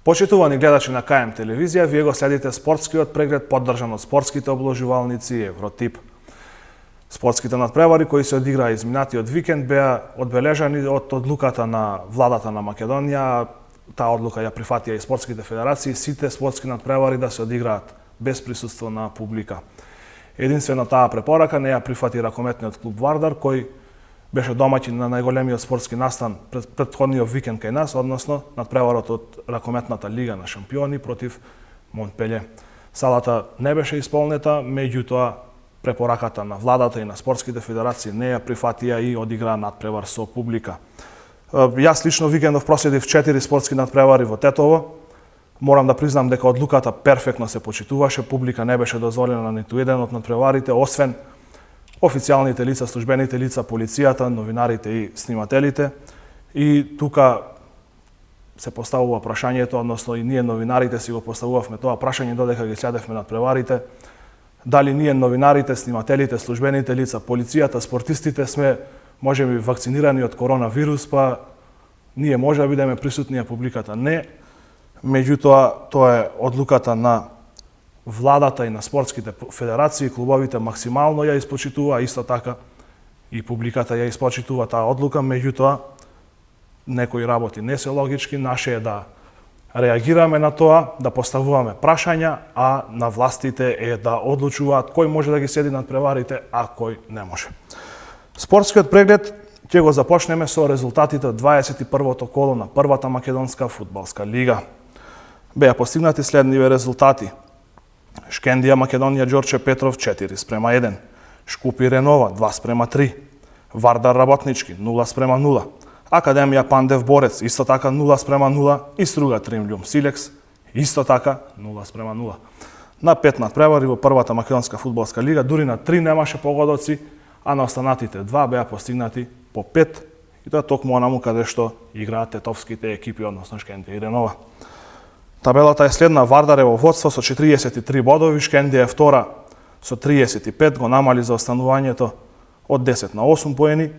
Почитувани гледачи на КМ телевизија, вие го следите спортскиот преглед поддржан од спортските обложувалници Евротип. Спортските надпревари кои се одиграа изминатиот викенд беа одбележани од одлуката на владата на Македонија. Таа одлука ја прифатија и спортските федерации, сите спортски надпревари да се одиграат без присуство на публика. Единствено таа препорака не ја прифати ракометниот клуб Вардар, кој беше домаќин на најголемиот спортски настан претходниот викенд кај нас, односно надпреварот од ракометната лига на шампиони против Монпелје. Салата не беше исполнета, меѓутоа препораката на владата и на спортските федерации не ја прифатија и одиграа надпревар со публика. Јас лично викендов проследив 4 спортски надпревари во Тетово. Морам да признам дека одлуката перфектно се почитуваше, публика не беше дозволена на ниту еден од надпреварите, освен официјалните лица, службените лица, полицијата, новинарите и снимателите. И тука се поставува прашањето, односно и ние новинарите си го поставувавме тоа прашање додека ги следевме надпреварите. Дали ние новинарите, снимателите, службените лица, полицијата, спортистите сме можеби вакцинирани од коронавирус, па ние може да бидеме присутни, а публиката не. Меѓутоа, тоа е одлуката на владата и на спортските федерации, клубовите максимално ја испочитува, исто така и публиката ја испочитува таа одлука, меѓутоа некои работи не се логички, наше е да реагираме на тоа, да поставуваме прашања, а на властите е да одлучуваат кој може да ги седи над преварите, а кој не може. Спортскиот преглед ќе го започнеме со резултатите од 21-то коло на првата македонска фудбалска лига. Беа постигнати следниве резултати. Шкендија Македонија Ѓорче Петров 4:1, Шкупи Ренова 2:3, Вардар Работнички 0:0, Академија Пандев Борец исто така 0:0 и Струга Тримљум Силекс исто така 0:0. На 5 надпревари во првата македонска фудбалска лига дури на 3 немаше погодоци, а на останатите 2 беа постигнати по 5, и тоа токму онаму каде што играат тетовските екипи, односно Шкендија и Ренова. Табелата е следна: Вардар е во водство со 43 бодови, Шкендија е втора со 35, го намали за останувањето од 10 на 8 поени,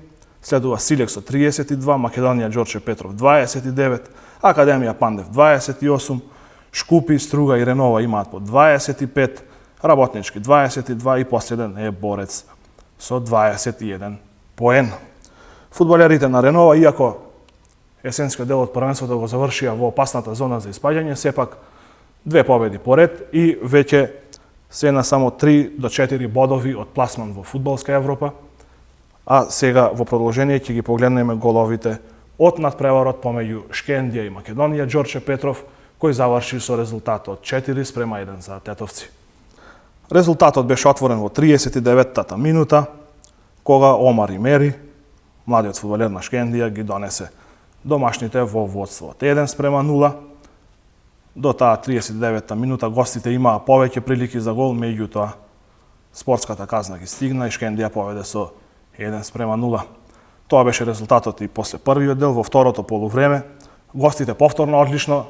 следува Силекс со 32, Македонија Ѓорче Петров 29, Академија Пандев 28, Шкупи, Струга и Ренова имаат по 25, Работнички 22 и последен е Борец со 21 поен. Фудбалерите на Ренова, иако есенскиот дел од првенството го завршија во опасната зона за испаѓање, сепак 2 победи поред и веќе се на само 3 до 4 бодови од пласман во фудбалска Европа. А сега во продолжение ќе ги погледнеме головите од надпреварот помеѓу Шкендија и Македонија Ѓорче Петров, кој заврши со резултатот 4:1 за тетовци. Резултатот беше отворен во 39-та минута, кога Омар Имери, младиот фудбалер на Шкендија, ги донесе домашните во водство од 1:0. До таа 39-та минута гостите имаа повеќе прилики за гол, меѓутоа спортската казна ги стигна и Шкендија поведе со 1:0. Тоа беше резултатот и после првиот дел. Во второто полувреме гостите повторно одлично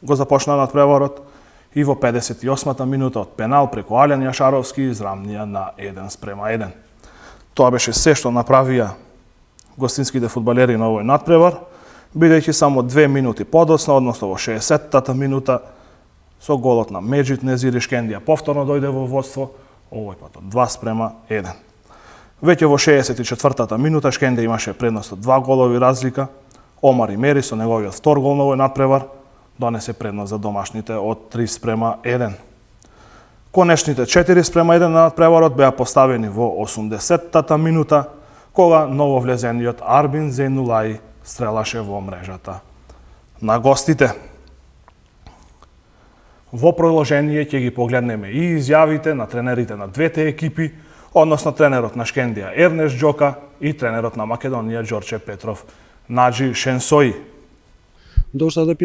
го започнаа надпреварот и во 58-та минута од пенал преку Алјан Јашаровски израмнија на 1:1. Тоа беше се што направија гостинските фудбалери на овој надпревар, бидејќи само 2 минути подоцна, односно во 60-та минута, со голот на Меджит Незири, Шкендија повторно дојде во водство, овој пат од 2:1. Веќе во 64-та минута Шкендија имаше предност од 2 голови разлика. Омар Имери со неговиот втор гол на овој надпревар донесе предност за домашните од 3:1. Конечните 4:1 на надпреварот беа поставени во 80-та минута, кога нововлезениот Арбин Зейнулаи стрелаше во мрежата на гостите. Во продолжение ќе ги погледнеме и изјавите на тренерите на двете екипи, односно тренерот на Шкендија Ернеш Џока и тренерот на Македонија Ѓорче Петров Наџи Шенсои.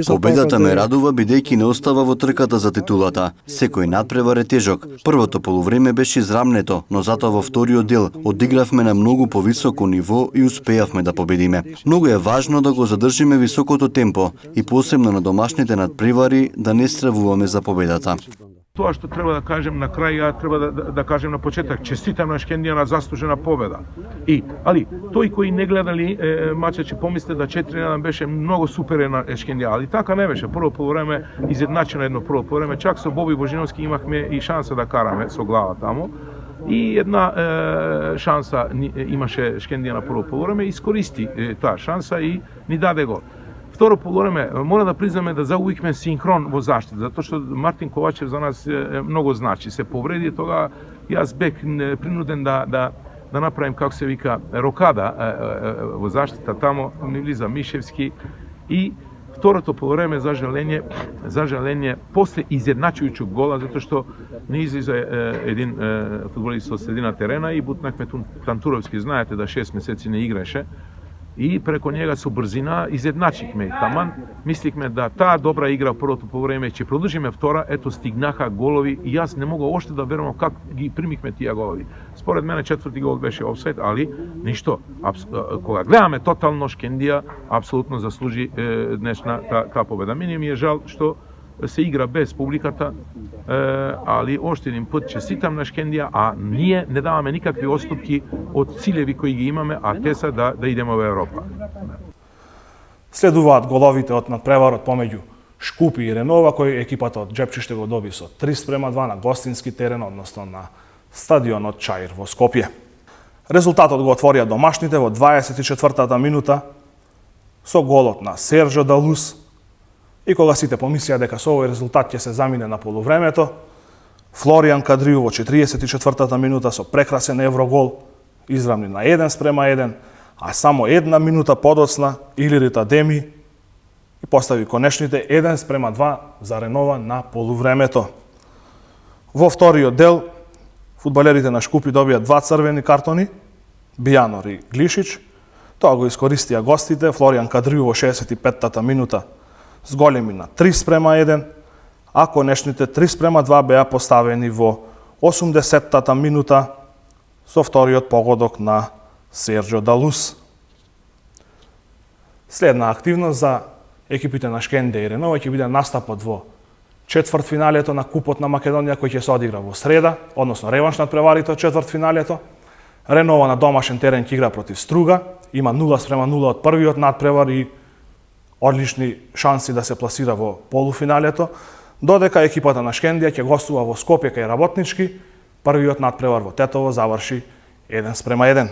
Победата ме радува бидејќи не остава во трката за титулата. Секој надпревар е тежок. Првото полувреме беше израмнето, но затоа во вториот дел одигравме на многу повисоко ниво и успеавме да победиме. Многу е важно да го задржиме високото темпо и посебно на домашните надпревари да не стравуваме за победата. тоа што треба да кажем на крај, ја треба да кажем на почеток, честитам на Шкендија на заслужена победа. Али тој кој не гледали мачот ќе помисли да 4-1 беше многу суперена Шкендија, али така не беше. Прво полувреме изедначено едно прво полувреме, чак со Боби Божиновски имахме и шанса да караме со глава таму. И една шанса имаше Шкендија на прво полувреме, искористи таа шанса и ни даде гол. Второ полувреме, мора да признаме да загубихме синхрон во заштита, затоа што Мартин Ковачев за нас многу значи. Се повреди, тога јас бев принуден да направим, како се вика, рокада во заштита, тамо ми влиза Мишевски и второто полувреме, за жалење, после изедначујучу гола, затоа што не излиза един фудбалист со средина терена и бутнахме Тантуровски, знаете да 6 месеци не играше, и преко njega со брзина изедначихме. Таман мислихме да таа добра игра првото полувреме ќе продолжиме втора, ето стигнаха голови и јас не мога още да верувам как ги примихме тие голови. Според мене четврти гол беше офсайд, али ништо. Кога гледаме тотално, Шкендија апсолутно заслужи днешна таа победа. Мене ми е жал што се игра без публиката, али оште еден пат честитам на Шкендија, а ние не даваме никакви отступки од цилеви кои ги имаме, а те се да идеме во Европа. Следуваат головите од надпреварот помеѓу Шкупи и Ренова, кој екипата од Джепчиште го доби со 3:2 на гостински терен, односно на стадионот Чаир во Скопје. Резултатот го отворија домашните во 24-та минута со голот на Серджо Далус. И кога сите помислија дека со овој резултат ќе се замине на полувремето, Флоријан Кадрију во 44-та минута со прекрасен еврогол изравни на 1:1, а само една минута подоцна Илирит Адеми и постави конечните 1:2 за Ренова на полувремето. Во вториот дел, фудбалерите на Шкупи добија 2 црвени картони, Бијанор и Глишич. Тоа го искористија гостите, Флоријан Кадрију во 65-та минута с големи на 3:1, а конечните 3:2 беа поставени во 80-та минута со вториот погодок на Серджо Далус. Следна активност за екипите на Шкендија и Ренова ќе биде настапот во четвртфиналето на Купот на Македонија, кој ќе се одигра во среда, односно реванш над преварите од четвртфиналето. Ренова на домашен терен ќе игра против Струга, има 0:0 од првиот надпревар и одлични шанси да се пласира во полуфиналето, додека екипата на Шкендија ќе гостува во Скопје кај Работнички. Првиот надпревар во Тетово заврши 1:1.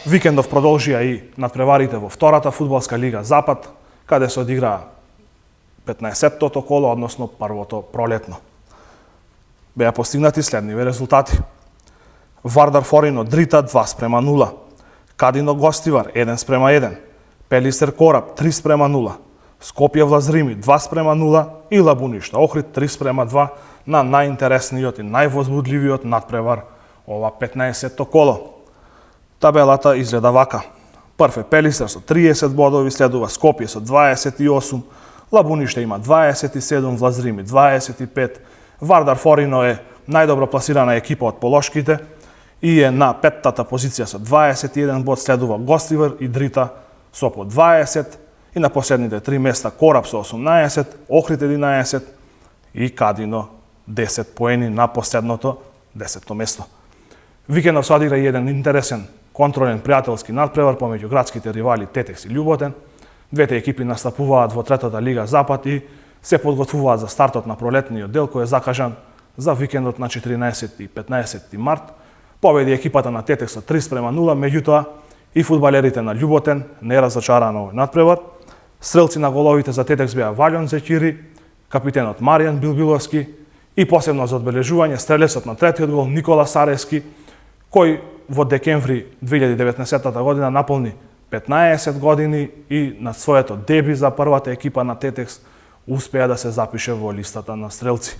Викендов продолжија и надпреварите во втората фудбалска лига Запад, каде се одигра 15-тото коло, односно првото пролетно. Беа постигнати следниве резултати. Вардар Форино Дрита 2:0, Кадино Гостивар 1:1, Пелистер Кораб 3:0, Скопје Влазрими 2:0 и Лабуништа Охрид 3:2 на најинтересниот и највозбудливиот надпревар ова 15-то коло. Табелата изгледа вака. Прв е Пелистер со 30 бодови, следува Скопје со 28, Лабуништа има 27, Влазрими 25, Вардар Форино е најдобро пласирана екипа од полошките и е на 5-тата позиција со 21 бод, следува Гостивар и Дрита со по 20 и на последните 3 места Кораб со 18, Охрид 11 и Кадино 10 поени на последното 10-то место. Викендов се одигра еден интересен контролен пријателски надпревар помеѓу градските ривали Тетекс и Љуботен. Двете екипи настапуваат во третата лига Запад и се подготвуваат за стартот на пролетниот дел кој е закажан за викендот на 14 и 15 март. Победи екипата на Тетекс со 3:0, меѓутоа и фудбалерите на Љуботен не разочараа на овој надпревар. Стрелци на головите за Тетекс беа Валјон Зекири, капитенот Маријан Билбиловски и посебно за одбележување стрелецот на третиот гол Никола Сарески, кој во декември 2019 година наполни 15 години и на своето деби за првата екипа на Тетекс успеа да се запише во листата на стрелци.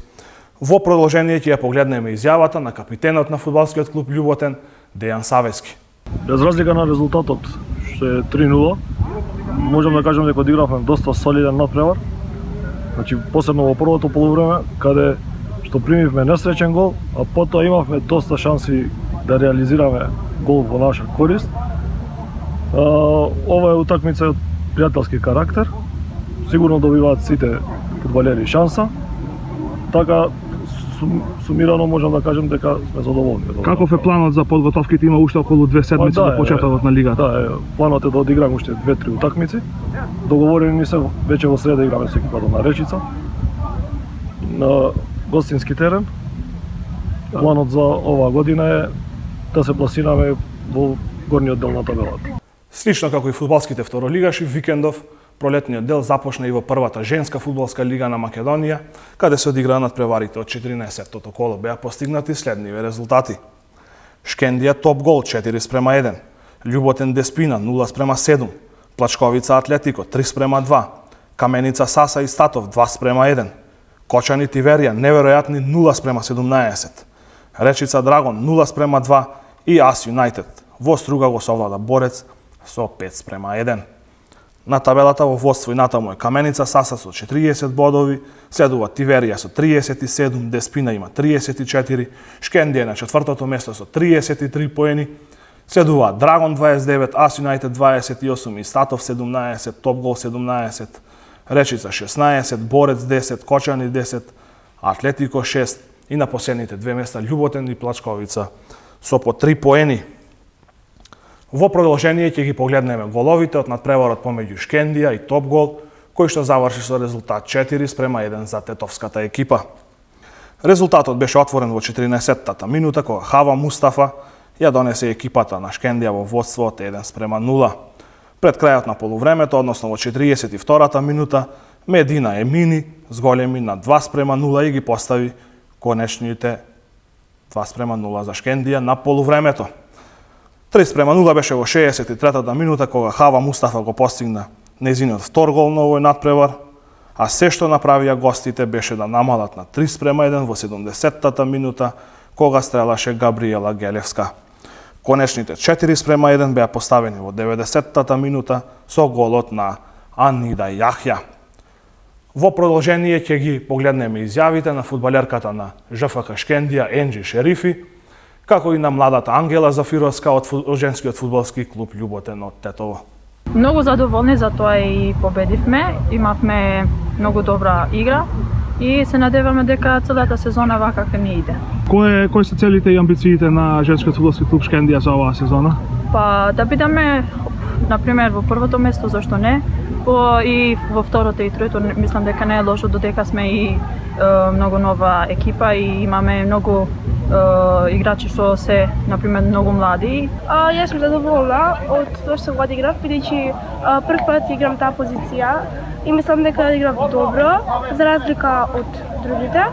Во продолжение ќе ја погледнеме изјавата на капитенот на фудбалскиот клуб Љуботен Дејан Савески. Без разлика на резултатот што е 3:0, можам да кажам дека одигравме доста солиден надпревар. Значи посебно во првото полувреме каде што примивме несреќен гол, а потоа имавме доста шанси да реализираме гол во наша корист. Ова е утакмица од пријателски карактер. Сигурно добиваат сите фудбалери шанса. Така сумирано можам да кажем дека сме задоволни. Каков е планот за подготовките? Има уште околу 2 седмици до почетокот на лигата. Да, планот е да одиграме уште 2-3 утакмици. Договорени се веќе во среда играме со екипата на Речица на гостински терен. Планот за оваа година е да се пласираме во горниот дел на табелата. Слично како и фудбалските второлигаши, викендов пролетниот дел започна и во првата женска фудбалска лига на Македонија, каде се одиграа надпреварите од 14-тото коло. Беа постигнати следниве резултати. Шкендија топ гол 4:1, Љуботен Деспина 0:7, Плачковица Атлетико 3:2, Каменица Саса и Статов 2:1, Кочани Тиверија неверојатни 0:17, Речица Драгон 0:2 и Ас Юнајтед во Струга го совлада Борец со 5:1. На табелата во водство и натаму е Каменица Саса со 40 бодови, следува Тиверија со 37, Деспина има 34, Шкендија на четвртото место со 33 поени, следува Драгон 29, Ас Юнајтед 28 и Статов 17, Топ Гол 17, Речица 16, Борец 10, Кочани 10, Атлетико 6 и на последните две места Љуботен и Плачковица со по 3 поени. Во продолжение ќе ги погледнеме головите од надпреварот помеѓу Шкендија и Топ Гол, кој што заврши со резултат 4:1 за тетовската екипа. Резултатот беше отворен во 14-тата минута, кога Хава Мустафа ја донесе екипата на Шкендија во водство од 1:0. Пред крајот на полувремето, односно во 42-та минута, Медина Емини зголеми на 2:0 и ги постави конечните 2:0 за Шкендија на полувремето. 3:0 беше во 63-та минута, кога Хава Мустафа го постигна нејзиниот втор гол на овој надпревар, а се што направија гостите беше да намалат на 3:1 во 70-та минута, кога стрелаше Габриела Гелевска. Конечните 4:1 беа поставени во 90-та минута со голот на Анида Јахја. Во продолжение ќе ги погледнеме изјавите на фудбалерката на ЖФК Шкендија Енџи Шерифи, како и на младата Ангела Зафировска од женскиот фудбалски клуб Љуботен од Тетово. Многу задоволни за тоа и победивме, имавме многу добра игра и се надеваме дека целата сезона вака ќе ни иде. Кои се целите и амбициите на женскиот фудбалски клуб Шкендија за оваа сезона? Па да бидеме, например, во првото место, зашто не, и во второто и трето, мислам дека не е лошо, додека сме и многу нова екипа и имаме многу играчи што се, например, многу млади. Јас сум задоволна од тоа што го одиграв, бидејќи прв пат играм таа позиција и мислам дека играв добро, за разлика од другите.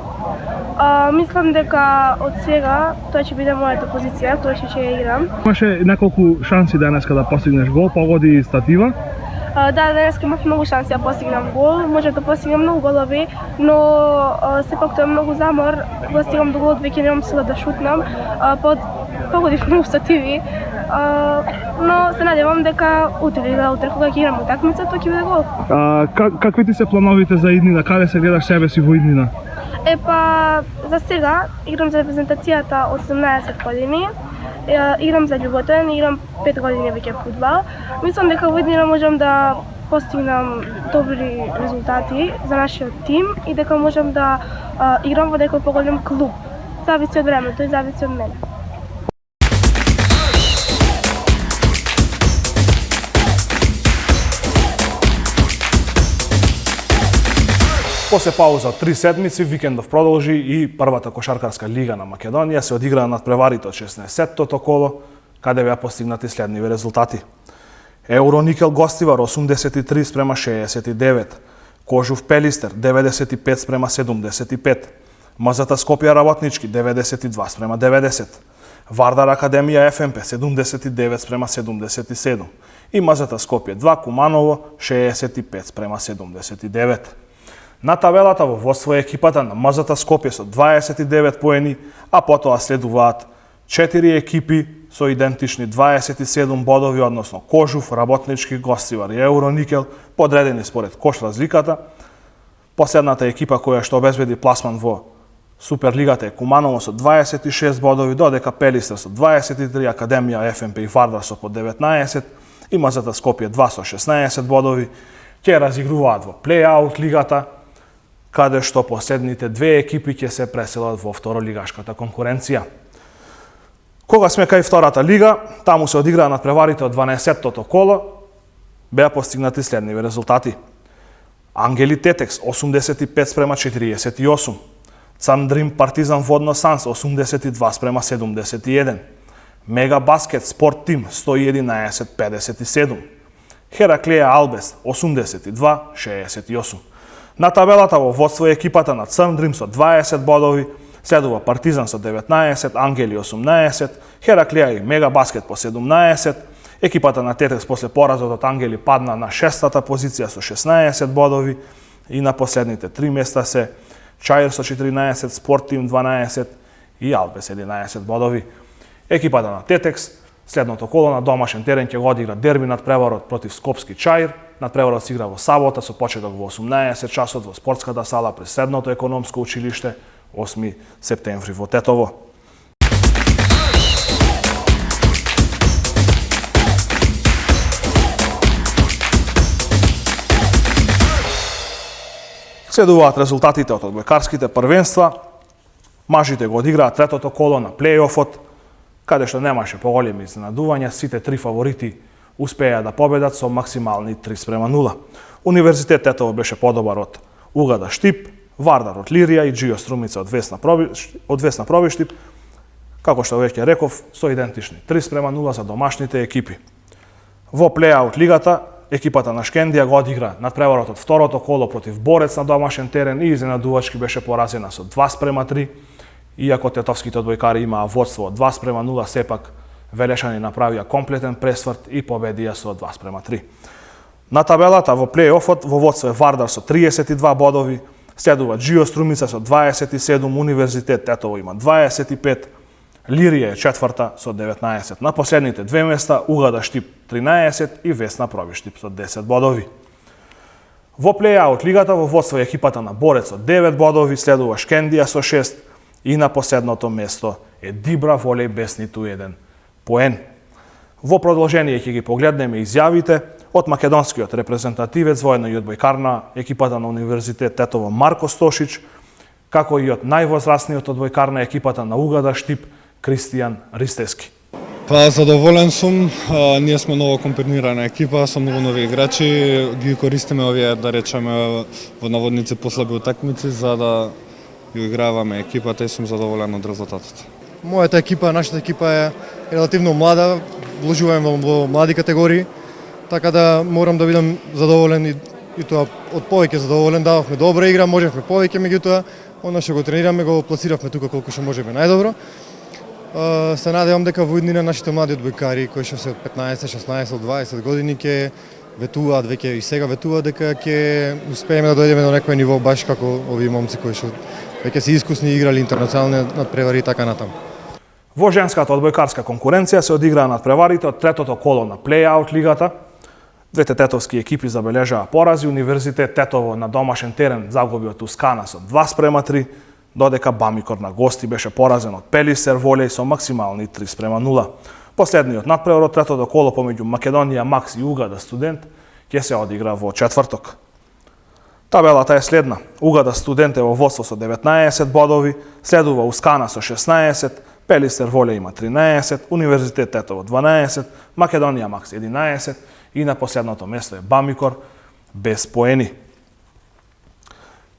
Мислам дека од сега тоа ќе биде мојата позиција, тоа што ќе играм. Имаше неколку шанси денеска да постигнеш гол, погоди статива. Да, денес имав многу шанси да постигнам гол, може да постигнам многу голови, но сепак тоа е многу замор, кога стигам до голот веќе немам сила да шутнам, погодив многу стативи, но се надевам дека утре кога ќе играм утакмица, тоа ќе биде гол. Какви ти се плановите за иднина? Каде се гледаш себе си во иднина? За сега играм за репрезентацијата од 17 години. Играм за Љуботен, играм 5 години веќе фудбал. Мислам дека во иднина можам да постигнам добри резултати за нашиот тим и дека можам да играм во некој поголем клуб. Зависи од времето и зависи од мене. После пауза од 3 седмици, викендов продолжи и првата кошаркарска лига на Македонија се одигра надпреварите од 16-тото коло, каде беа постигнати следниве резултати. Евроникел Гостивар 83:69, Кожув Пелистер 95:75, МЗТ Скопје Работнички 92:90, Вардар Академија ФМП 79:77 и МЗТ Скопје 2 Куманово 65:79. На табелата во водство е екипата на МЗТ Скопје со 29 поени, а потоа следуваат 4 екипи со идентични 27 бодови, односно Кожув, Работнички, Гостивар и Евроникел, подредени според кош разликата. Последната екипа која што обезбеди пласман во Суперлигата е Куманово со 26 бодови, додека Пелистер со 23, Академија ФМП и Вардар со по 19, и МЗТ Скопје 2 со 16 бодови. Ќе разигруваат во плей-аут лигата, каде што последните две екипи ќе се преселат во второлигашката конкуренција. Кога сме кај втората лига, таму се одиграа надпреварите од 12-тото коло, беа постигнати следниви резултати. Ангели Тетекс 85:48, Цандрим Партизан Водно Санс 82:71, Мега Баскет Спорт Тим 111:57, Хераклеја Албес 82:68. На табелата во водство екипата на Цандрим со 20 бодови, следува Партизан со 19, Ангели 18, Хераклеја и Мега Баскет по 17, екипата на Тетекс после поразот од Ангели падна на 6-та позиција со 16 бодови и на последните 3 места се Чаир со 14, Спорт Тим 12 и Албес 11 бодови. Екипата на Тетекс следното коло на домашен терен ќе го одигра дерби надпреварот против Скопски Чаир. Надпреварот се игра во сабота со почеток во 18 часот во спортската сала при Средното економско училиште 8 септември во Тетово. Следуваат резултатите од одбојкарските првенства. Мажите го одиграа третото коло на плей-офот, каде што немаше поголеми изненадувања, сите три фаворити успеа да победат со максимални 3:0. Универзитет Тетово беше подобар од Угада Штип, Вардар од Лирија и Джио Струмица од Весна Пробиштип, како што веќе реков, со идентични 3:0 за домашните екипи. Во плей-аут лигата, екипата на Шкендија го одигра надпреварот од второто коло против Борец на домашен терен и изненадувачки беше поразена со 2:3. Иако тетовските одбојкари имаа водство од 2:0, сепак Велешани направија комплетен пресврт и победија со 2:3. На табелата во плей-офот во водство е Вардар со 32 бодови, следува Джио Струмица со 27, Универзитет Тетово има 25, Лирија е четврта со 19. На последните две места Угада Штип 13 и Весна Пробиштип со 10 бодови. Во плей-аут лигата во водство е екипата на Борец со 9 бодови, следува Шкендија со 6 и на последното место е Дибра Волеј без ниту еден поен. Во продолжение ќе ги погледнеме изјавите од македонскиот репрезентативец во една одбојкар на екипата на Универзитет Тетово Марко Стошич, како и од највозрастниот одбојкар на екипата на Угада Штип Кристијан Ристески. Па задоволен сум, ние сме ново комбинирана екипа со многу нови играчи, ги користиме овие, да речеме, во наводници послаби утакмици за да ја играваме екипата и сум задоволен од резултатот. Мојата екипа, нашата екипа е релативно млада, вложуваме во млади категории, така да морам да бидам задоволен и тоа од повеќе задоволен. Дававме добра игра, можевме повеќе, меѓутоа она што го тренираме го пласиравме тука колку што можеме најдобро. Се надевам дека во иднина нашите млади одбојкари кои што се од 15, 16, 20 години ќе ветуваат, веќе и сега ветуваат, дека ќе успееме да дојдеме до некој ниво баш како овие момци кои што веќе се искусни играли интернационални надпревари и така натаму. Во женската одбојкарска конкуренција се одиграа надпреварите од третото коло на плей-аут лигата. Двете тетовски екипи забележаа порази. Универзитет Тетово на домашен терен загуби од Тускана со 2:3, додека Бамикор на гости беше поразен од Пелисер Волеј со максимални 3:0. Последниот надпревар од третото коло помеѓу Македонија Макс и Угада Студент ќе се одигра во четврток. Табелата е следна. Угада Студент е во водство со 19 бодови, следува Ускана со 16, Пелисер Волеј има 13, Универзитет Тетово 12, Македонија Макс 11 и на последното место е Бамикор без поени.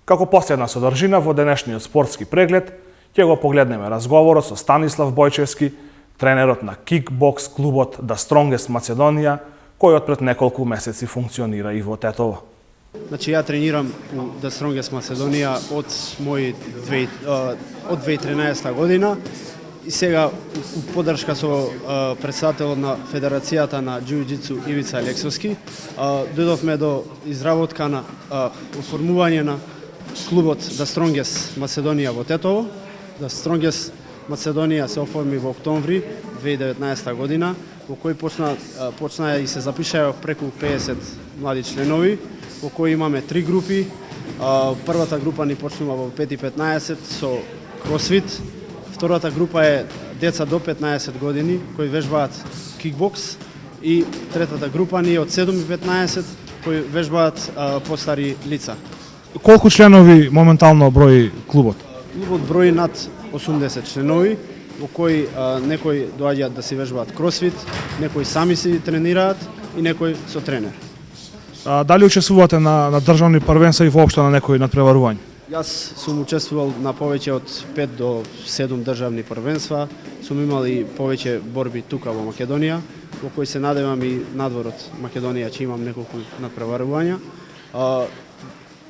Како последна содржина во денешниот спортски преглед, ќе го погледнеме разговорот со Станислав Бојчевски, тренерот на кикбокс клубот The Strongest Macedonija, кој од пред неколку месеци функционира и во Тетово. Значи, ја тренирам у The Strongest Macedonija од 2013 година и сега у поддршка со председателот на Федерацијата на џиу-џитсу Ивица Алексовски, дојдовме до изработка на оформување на клубот The Strongest Macedonija во Тетово. The Strongest Macedonija се оформи во октомври 2019 година, во кој почна и се запишаа преку 50 млади членови, во кои имаме 3 групи. Првата група ни почнува во 5:15 со кросфит. Втората група е деца до 15 години кои вежбаат кикбокс и третата група ни од 7-15 кои вежбаат постари лица. Колку членови моментално брои клубот? Клубот брои над 80 членови, во кои некои доаѓаат да си вежбаат кросфит, некои сами си тренираат и некои со тренер. Дали учествувате на државни првенства и воопшто на некои надпреварувања? Јас сум учествувал на повеќе од 5 до 7 државни првенства, сум имал и повеќе борби тука во Македонија, во кои се надевам и надвор од Македонија ќе имам неколку надпреварувања.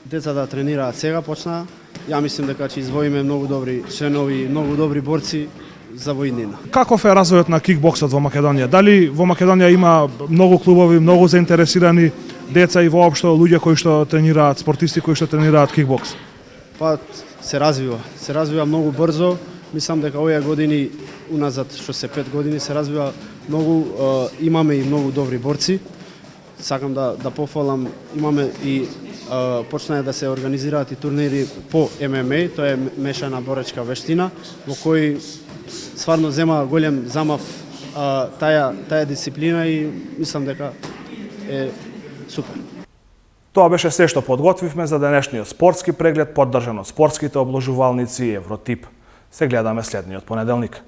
Децата тренираат сега почнаа. Ја мислам дека ќе извоиме многу добри членови, многу добри борци за во иднина. Каков е развојот на кикбоксот во Македонија? Дали во Македонија има многу клубови, многу заинтересирани деца и воопшто луѓе кои што тренираат, спортисти кои што тренираат кикбокс? Па се развива многу брзо. Мислам дека овие години уназад, што се 5 години, се развива многу, имаме и многу добри борци. Сакам да пофалам, имаме и почнаа да се организираат и турнири по ММА, тоа е мешана боречка вештина, во кој стварно зема голем замав таа дисциплина и мислам дека е супер. Тоа беше се што подготвивме за денешниот спортски преглед поддржан од спортските обложувалници Евротип. Се гледаме следниот понеделник.